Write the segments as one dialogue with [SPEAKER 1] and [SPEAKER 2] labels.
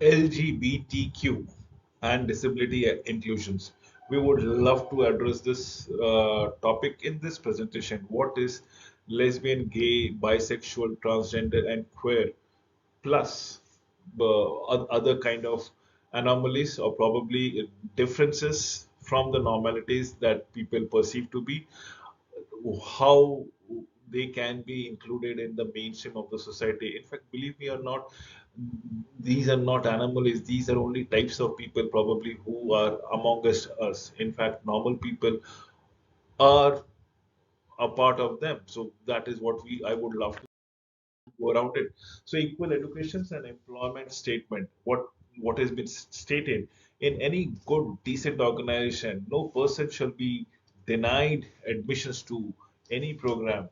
[SPEAKER 1] LGBTQ and disability inclusions. We would love to address this topic in this presentation. What is lesbian, gay, bisexual, transgender, and queer, plus other kind of anomalies or probably differences from the normalities that people perceive to be, how they can be included in the mainstream of the society. In fact, believe me or not, these are not anomalies. These are only types of people probably who are among us. In fact, normal people are a part of them. So that is what I would love to go around it. So equal educations and employment statement. What has been stated in any good, decent organization, no person shall be denied admissions to any program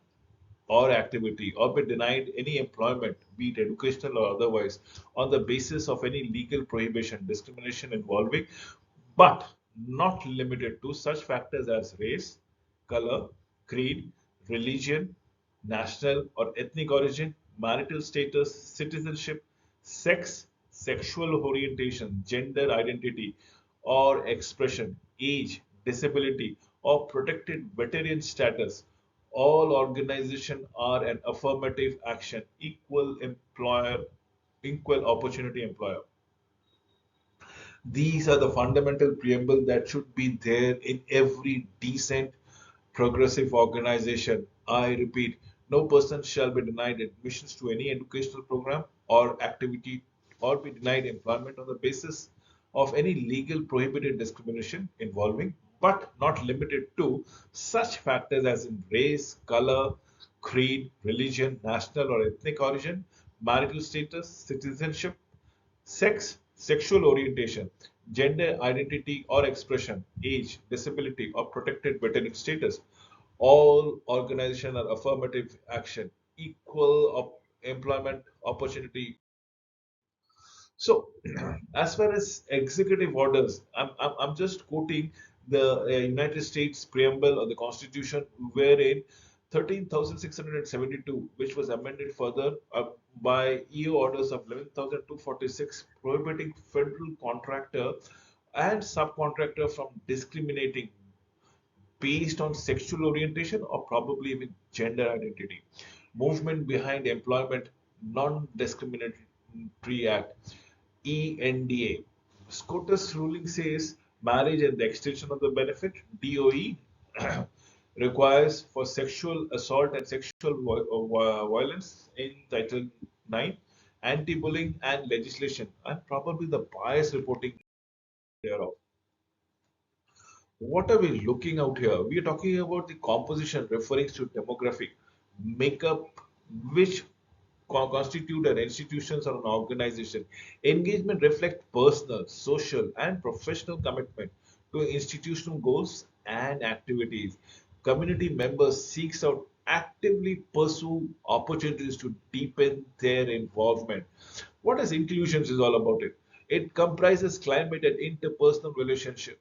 [SPEAKER 1] or activity or be denied any employment, be it educational or otherwise, on the basis of any legal prohibition, discrimination involving, but not limited to such factors as race, color, creed, religion, national or ethnic origin, marital status, citizenship, sex, sexual orientation, gender identity or expression, age, disability, or protected veteran status. All organizations are an affirmative action, equal opportunity employer. These are the fundamental preamble that should be there in every decent, progressive organization. I repeat, no person shall be denied admissions to any educational program or activity or be denied employment on the basis of any legal prohibited discrimination involving, but not limited to, such factors as in race, color, creed, religion, national or ethnic origin, marital status, citizenship, sex, sexual orientation, gender identity or expression, age, disability, or protected veteran status. All organizations are affirmative action, employment opportunity. So, as far as executive orders, I'm just quoting the United States preamble of the Constitution, wherein 13,672, which was amended further by EU orders of 11,246, prohibiting federal contractor and subcontractor from discriminating based on sexual orientation or probably even gender identity. Movement behind Employment Non-Discriminatory Act, ENDA. SCOTUS ruling says marriage and the extension of the benefit, DOE, requires for sexual assault and sexual violence in Title 9, anti-bullying and legislation, and probably the bias reporting thereof. What are we looking out here? We are talking about the composition referring to demographic makeup, which constitute an institutions or an organization. Engagement reflect personal, social, and professional commitment to institutional goals and activities. Community members seeks out actively pursue opportunities to deepen their involvement. What is inclusions is all about it? It comprises climate and interpersonal relationship.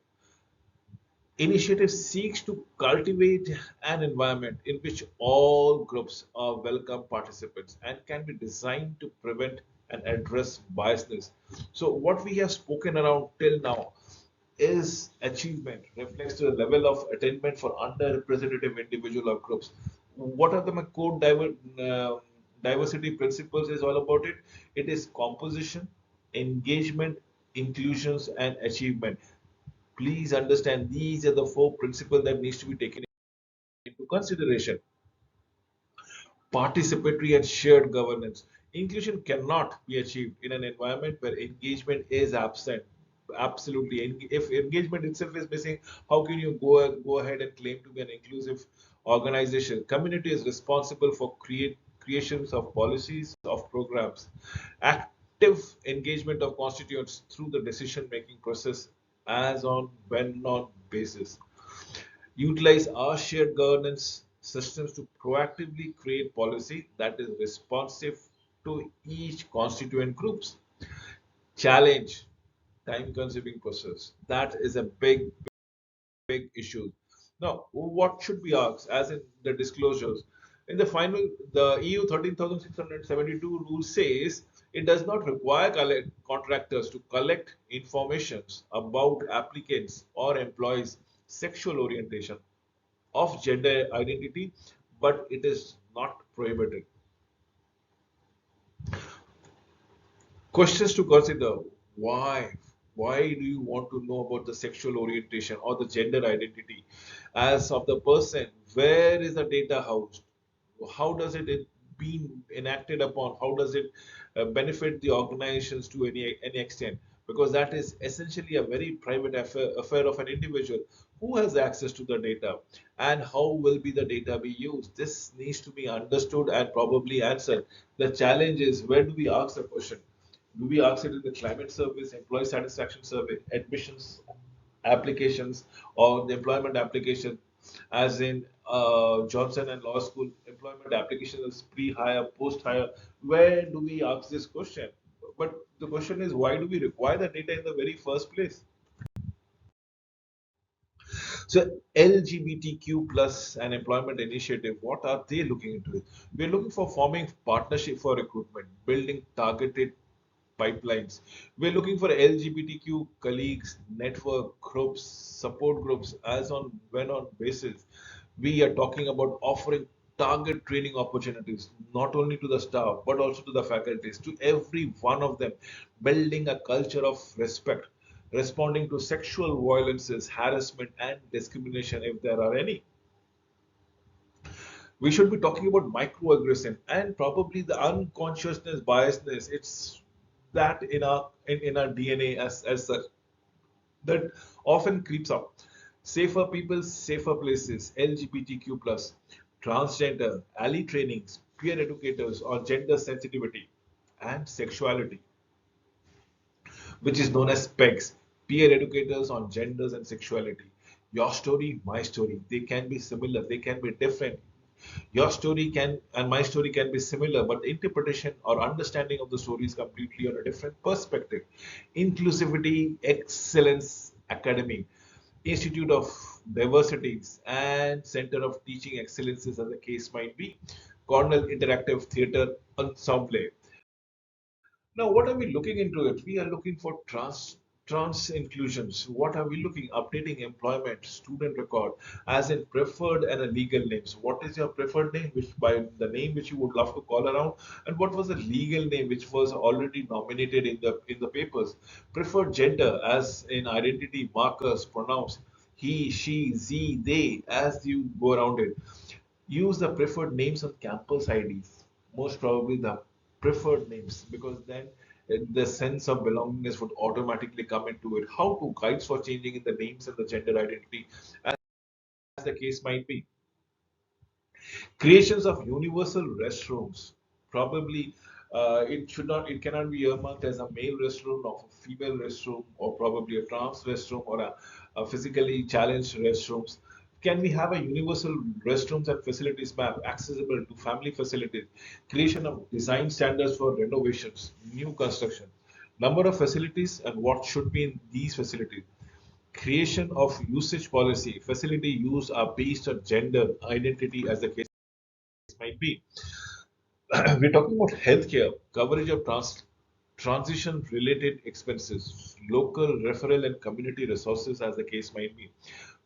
[SPEAKER 1] Initiative seeks to cultivate an environment in which all groups are welcome participants and can be designed to prevent and address biasness. So, what we have spoken around till now is achievement, reflects the level of attainment for underrepresented individual or groups. What are the core diversity principles is all about it? It is composition, engagement, inclusions, and achievement. Please understand these are the four principles that needs to be taken into consideration. Participatory and shared governance. Inclusion cannot be achieved in an environment where engagement is absent. Absolutely. If engagement itself is missing, how can you go ahead and claim to be an inclusive organization? Community is responsible for creations of policies, of programs. Active engagement of constituents through the decision making process as on when on basis. Utilize our shared governance systems to proactively create policy that is responsive to each constituent groups. Challenge time consuming process. That is a big issue. Now, what should we ask as in the disclosures? In the final, the EU 13,672 rule says it does not require contractors to collect informations about applicants or employees' sexual orientation of gender identity, but it is not prohibited. Questions to consider. Why? Why do you want to know about the sexual orientation or the gender identity as of the person? Where is the data housed? How does it being enacted upon? How does it benefit the organizations to any extent? Because that is essentially a very private affair of an individual. Who has access to the data, and how will be the data be used? This needs to be understood and probably answered. The challenge is, where do we ask the question? Do we ask it in the climate service, employee satisfaction survey, admissions applications, or the employment application, as in Johnson and Law School employment applications, pre-hire, post-hire? Where do we ask this question? But the question is, why do we require the data in the very first place? So LGBTQ plus an employment initiative, what are they looking into it? We're looking for forming partnership for recruitment, building targeted pipelines. We're looking for LGBTQ colleagues, network groups, support groups, as on when on basis. We are talking about offering target training opportunities, not only to the staff, but also to the faculties, to every one of them, building a culture of respect, responding to sexual violences, harassment, and discrimination if there are any. We should be talking about microaggression and probably the unconsciousness biasness. It's that in our DNA as such that often creeps up. Safer people, safer places, LGBTQ plus, transgender, ally trainings, peer educators on gender sensitivity and sexuality, which is known as PEGs, peer educators on genders and sexuality. Your story, my story. They can be similar, they can be different. Your story can and my story can be similar, but interpretation or understanding of the story is completely on a different perspective. Inclusivity, Excellence Academy, Institute of Diversities, and Center of Teaching Excellences, as the case might be. Cornell Interactive Theatre Ensemble. Now, what are we looking into it? We are looking for trans inclusions. What are we looking? Updating employment, student record, as in preferred and a legal names. What is your preferred name, which by the name which you would love to call around, and what was the legal name which was already nominated in the papers? Preferred gender, as in identity markers, pronouns he, she, ze, they, as you go around it. Use the preferred names on campus IDs. Most probably the preferred names, because then the sense of belongingness would automatically come into it. How to guides for changing in the names and the gender identity, as the case might be. Creations of universal restrooms. Probably it cannot be earmarked as a male restroom or a female restroom or probably a trans restroom or a physically challenged restrooms. Can we have a universal restrooms and facilities map accessible to family facilities? Creation of design standards for renovations, new construction, number of facilities and what should be in these facilities. Creation of usage policy, facility use are based on gender identity, as the case might be. We're talking about healthcare, coverage of transition related expenses, local referral and community resources, as the case might be.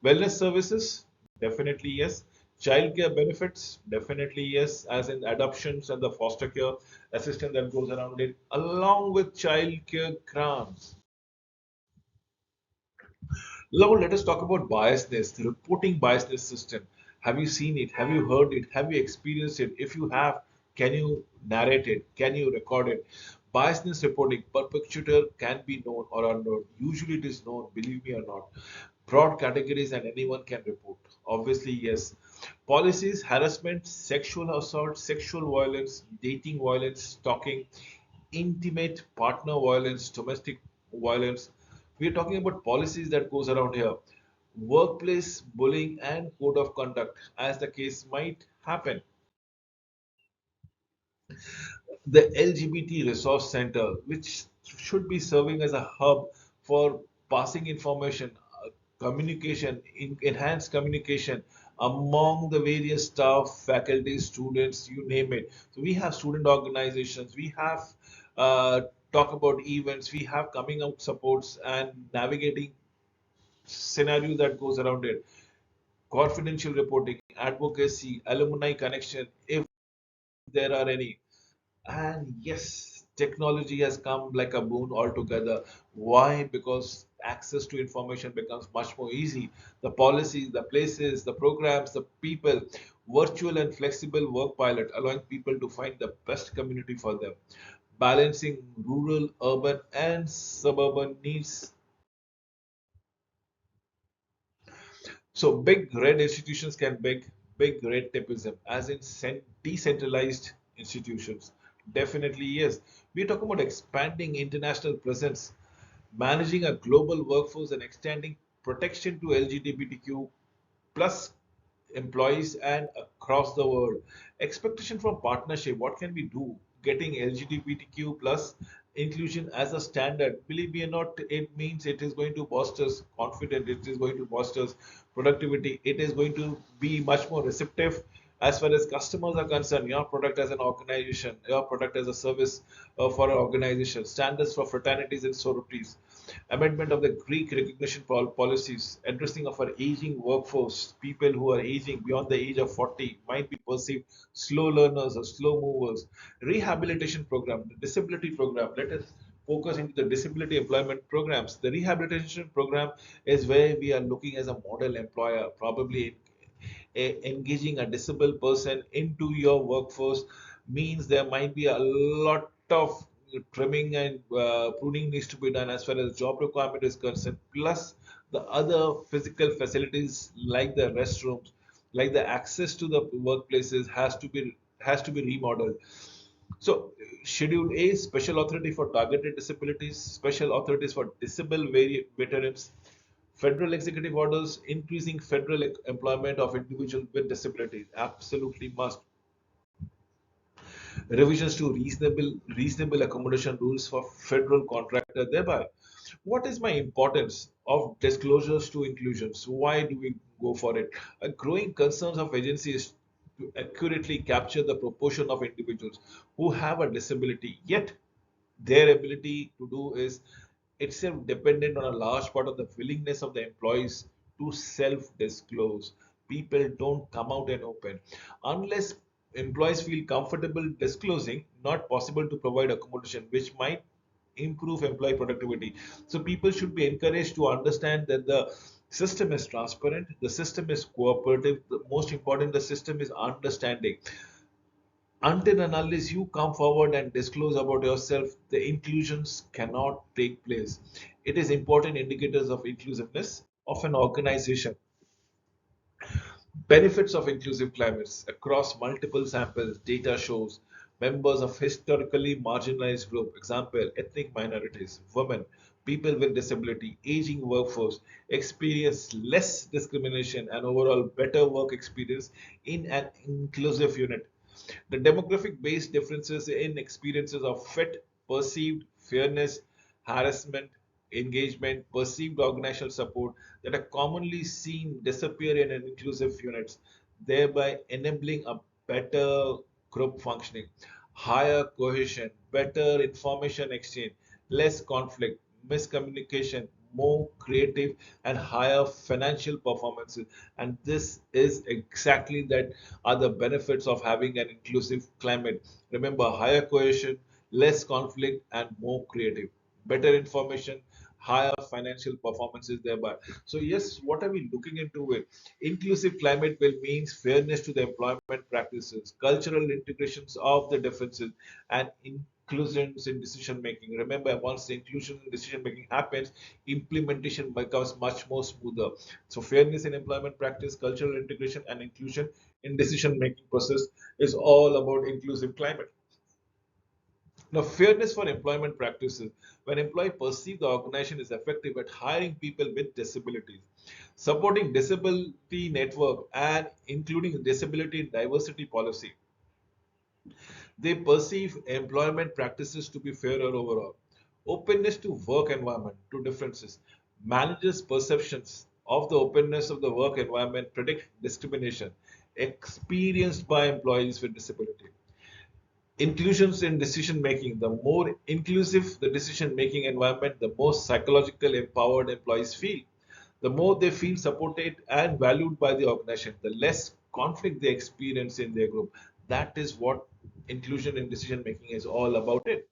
[SPEAKER 1] Wellness services, definitely yes. Childcare benefits, definitely yes, as in adoptions and the foster care assistance that goes around it, along with childcare grants. Now let us talk about biasness, the reporting biasness system. Have you seen it? Have you heard it? Have you experienced it? If you have, can you narrate it? Can you record it? Biasness reporting, perpetrator can be known or unknown. Usually it is known, believe me or not. Broad categories and anyone can report. Obviously, yes. Policies, harassment, sexual assault, sexual violence, dating violence, stalking, intimate partner violence, domestic violence. We are talking about policies that goes around here. Workplace bullying and code of conduct, as the case might happen. The LGBT Resource Center, which should be serving as a hub for passing information, communication, enhanced communication among the various staff, faculty, students, you name it. So we have student organizations, we have uh, talk about events, we have coming out supports and navigating scenario that goes around it, confidential reporting, advocacy, alumni connection, if there are any. And yes, technology has come like a boon altogether. Why? Because access to information becomes much more easy. The policies, the places, the programs, the people, virtual and flexible work pilot, allowing people to find the best community for them. Balancing rural, urban, and suburban needs. So big red institutions can make big red tapeism, as in decentralized institutions. Definitely yes. We're talking about expanding international presence, managing a global workforce, and extending protection to LGBTQ plus employees and across the world. Expectation from partnership. What can we do? Getting LGBTQ plus inclusion as a standard. Believe me or not, it means it is going to boost us confidence. It is going to boost us productivity. It is going to be much more receptive as far as customers are concerned. Your product as an organization, your product as a service for an organization. Standards for fraternities and sororities, amendment of the Greek recognition policies, addressing of our aging workforce, people who are aging beyond the age of 40 might be perceived slow learners or slow movers, rehabilitation program, the disability program. Let us focus into the disability employment programs. The rehabilitation program is where we are looking as a model employer, probably engaging a disabled person into your workforce means there might be a lot of trimming and pruning needs to be done as far as job requirement is concerned, plus the other physical facilities like the restrooms, like the access to the workplaces has to be remodeled. So schedule A, special authority for targeted disabilities, special authorities for disabled veterans, federal executive orders increasing federal employment of individuals with disabilities. Absolutely must. Revisions to reasonable accommodation rules for federal contractor. Thereby, what is my importance of disclosures to inclusions? Why do we go for it? A growing concerns of agencies to accurately capture the proportion of individuals who have a disability, yet their ability to do is itself dependent on a large part of the willingness of the employees to self-disclose. People don't come out and open. Unless employees feel comfortable disclosing, not possible to provide accommodation, which might improve employee productivity. So people should be encouraged to understand that the system is transparent, the system is cooperative, the most important, the system is understanding. Until and unless you come forward and disclose about yourself, the inclusions cannot take place. It is important indicators of inclusiveness of an organization. Benefits of inclusive climates across multiple samples, data shows members of historically marginalized group, example, ethnic minorities, women, people with disability, aging workforce, experience less discrimination and overall better work experience in an inclusive unit. The demographic based differences in experiences of fit, perceived fairness, harassment, engagement, perceived organizational support that are commonly seen disappear in an inclusive units, thereby enabling a better group functioning, higher cohesion, better information exchange, less conflict, miscommunication, more creative and higher financial performances. And this is exactly that are the benefits of having an inclusive climate. Remember, higher cohesion, less conflict, and more creative. Better information, higher financial performances thereby. So, yes, what are we looking into it? Inclusive climate will means fairness to the employment practices, cultural integrations of the differences, and inclusions in decision making. Remember, once the inclusion in decision making happens, implementation becomes much more smoother. So, fairness in employment practice, cultural integration, and inclusion in decision making process is all about inclusive climate. Now, fairness for employment practices. When employee perceive the organization is effective at hiring people with disabilities, supporting disability network and including disability and diversity policy, they perceive employment practices to be fairer overall. Openness to work environment, to differences. Managers' perceptions of the openness of the work environment predict discrimination experienced by employees with disability. Inclusions in decision making. The more inclusive the decision making environment, the more psychological empowered employees feel. The more they feel supported and valued by the organization, the less conflict they experience in their group. That is what inclusion in decision making is all about it.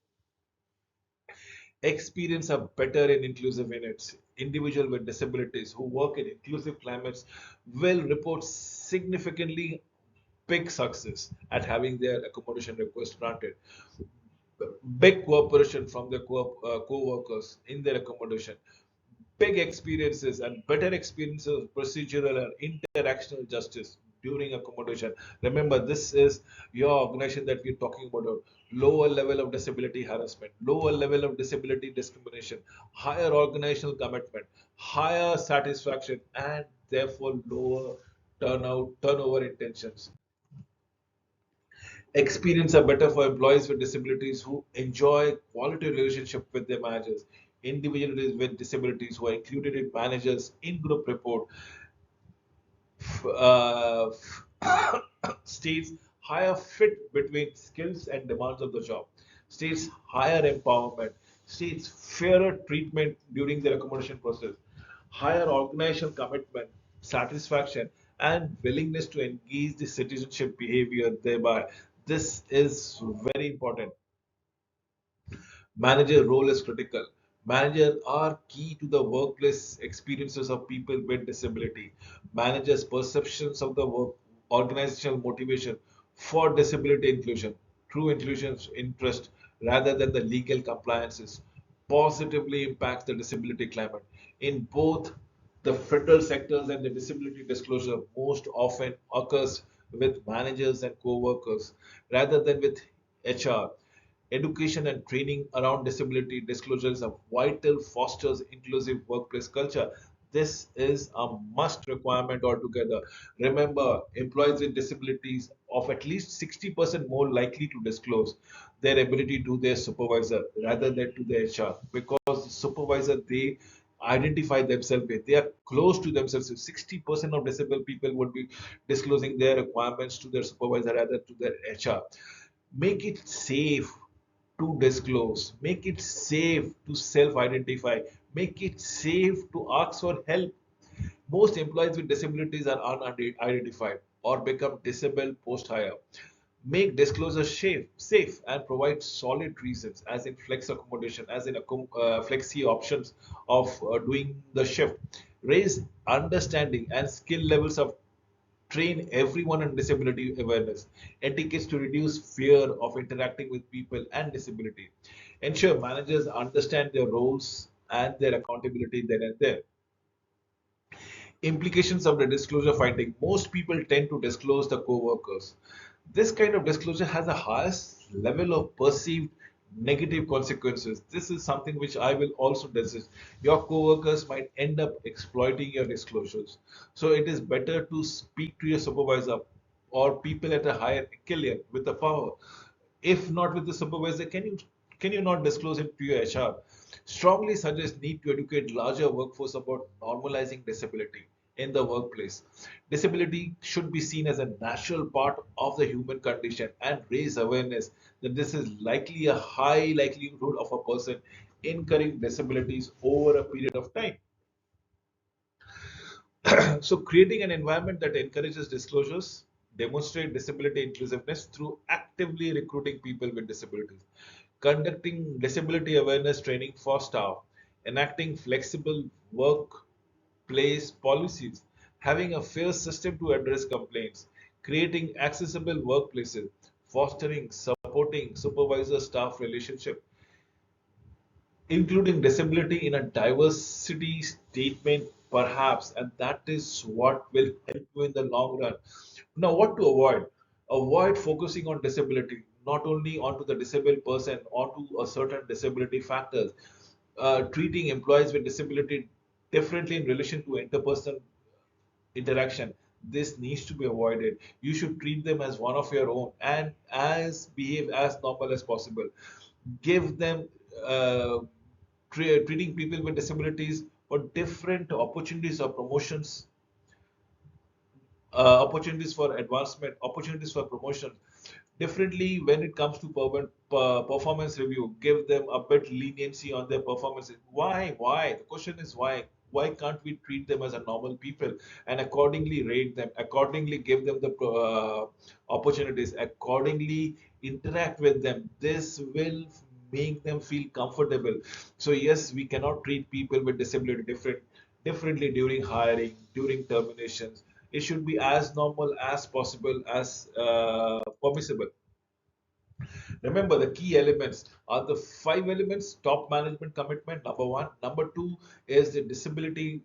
[SPEAKER 1] Experience are better in inclusive units. Individuals with disabilities who work in inclusive climates will report significantly big success at having their accommodation request granted. Big cooperation from their co-workers in their accommodation, big experiences and better experiences of procedural and interactional justice during accommodation. Remember, this is your organization that we're talking about a lower level of disability harassment, lower level of disability discrimination, higher organizational commitment, higher satisfaction, and therefore lower turnover intentions. Experience are better for employees with disabilities who enjoy quality relationship with their managers. Individuals with disabilities who are included in managers in group report uh, states higher fit between skills and demands of the job, states higher empowerment, states fairer treatment during their accommodation process, higher organizational commitment, satisfaction, and willingness to engage the citizenship behavior thereby. This is very important. Manager role is critical. Managers are key to the workplace experiences of people with disability. Managers' perceptions of the work, organizational motivation for disability inclusion, true inclusion's interest rather than the legal compliances, positively impacts the disability climate. In both the federal sectors and the disability disclosure most often occurs with managers and co-workers rather than with HR. Education and training around disability disclosures are vital fosters inclusive workplace culture. This is a must requirement altogether. Remember, employees with disabilities of at least 60% more likely to disclose their ability to their supervisor rather than to the HR because the supervisor they identify themselves with. They are close to themselves. So 60% of disabled people would be disclosing their requirements to their supervisor rather to their HR. Make it safe to disclose, make it safe to self identify, make it safe to ask for help. Most employees with disabilities are unidentified or become disabled post hire. Make disclosure safe and provide solid reasons, as in flex accommodation, as in flexi options of doing the shift. Raise understanding and skill levels of train everyone on disability awareness, etiquettes to reduce fear of interacting with people and disability, ensure managers understand their roles and their accountability then and there. Implications of the disclosure finding. Most people tend to disclose the co-workers. This kind of disclosure has a highest level of perceived negative consequences. This is something which I will also discuss. Your co-workers might end up exploiting your disclosures. So it is better to speak to your supervisor or people at a higher echelon with the power. If not with the supervisor, can you not disclose it to your HR? Strongly suggest need to educate larger workforce about normalizing disability in the workplace. Disability should be seen as a natural part of the human condition and raise awareness that this is likely a high likelihood of a person incurring disabilities over a period of time. So, creating an environment that encourages disclosures, demonstrate disability inclusiveness through actively recruiting people with disabilities, conducting disability awareness training for staff, enacting flexible workplace policies, having a fair system to address complaints, creating accessible workplaces, fostering, supporting supervisor staff relationship, including disability in a diversity statement, perhaps, and that is what will help you in the long run. Now, what to avoid? Avoid focusing on disability, not only onto the disabled person, onto a certain disability factors. Treating employees with disability differently in relation to interpersonal interaction. This needs to be avoided. You should treat them as one of your own and as behave as normal as possible. Give them uh, treating people with disabilities or different opportunities or promotions, opportunities for advancement, opportunities for promotion. Differently, when it comes to performance review, give them a bit leniency on their performance. Why? Why? The question is why? Why can't we treat them as a normal people and accordingly rate them, accordingly give them the opportunities, accordingly interact with them? This will make them feel comfortable. So yes, we cannot treat people with disability differently during hiring, during terminations. It should be as normal as possible, as permissible. Remember, the key elements are the five elements: top management commitment, number one. Number two is the disability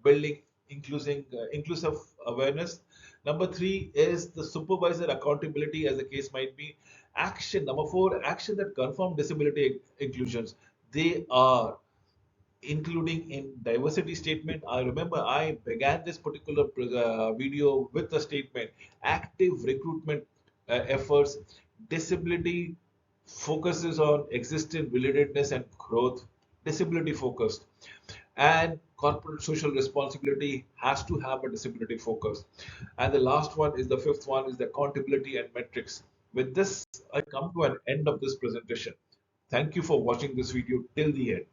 [SPEAKER 1] building, inclusive awareness. Number three is the supervisor accountability, as the case might be. Action. Number four, action that confirm disability inclusions. They are including in diversity statement. I remember I began this particular video with a statement: active recruitment efforts, disability focuses on existing relatedness and growth, disability focused, and corporate social responsibility has to have a disability focus. And the last one is the fifth one is the accountability and metrics. With this, I come to an end of this presentation. Thank you for watching this video till the end.